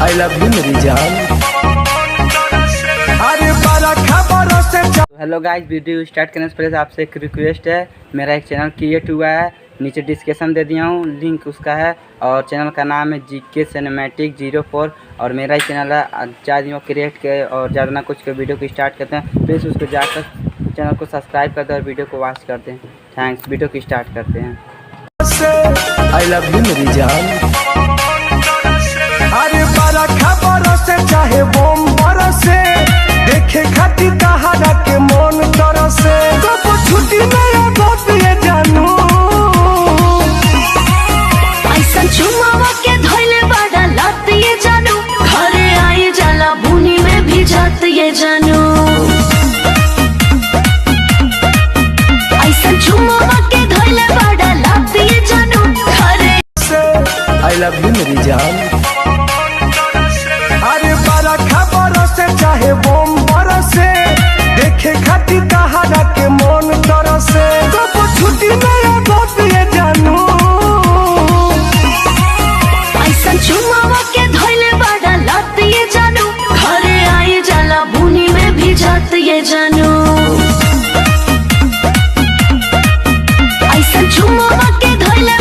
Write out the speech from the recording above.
I love you मेरी जान। Hello guys, video start करने से पहले आपसे एक रिक्वेस्ट है। मेरा एक चैनल क्रिएट हुआ है, नीचे डिस्क्रिप्शन दे दिया हूँ, लिंक उसका है। और चैनल का नाम है GK सिनेमैटिक 04 और मेरा ही चैनल है। ज़्यादा दिन क्रिएट के और ज़्यादा ना कुछ के वीडियो को स्टार्ट करते हैं, प्लीज़ उसको जाकर चैनल को सब्सक्राइब करते हैं और वीडियो को वॉच करते हैं। थैंक्स। वीडियो को स्टार्ट करते हैं। आई लव यू मेरी जान। अरे बड़ा खबर से चाहे बम बरसे, देखे खाती कहारा के मन तरसे, कब छुट्टी नया बात ये जानू। ऐसा चुमावा के धोइले बड़ा लात ये जानू, घरे आई जाला बुनी में भी जात ये जानू। ऐसा चुमावा के धोइले बड़ा लात ये जानू, घरे आई लव यू मेरी जान। अरे बड़ा खबर से चाहे बम बरसे, देखे खाती कहारा के मन तरसे, कब छुट्टी नया बात ये जानू। ऐसा चुमावा के धोइले बड़ा लात ये जानू, घरे आई जाला बुनी में भी जात ये जानू। ऐसा चुमावा के धोइले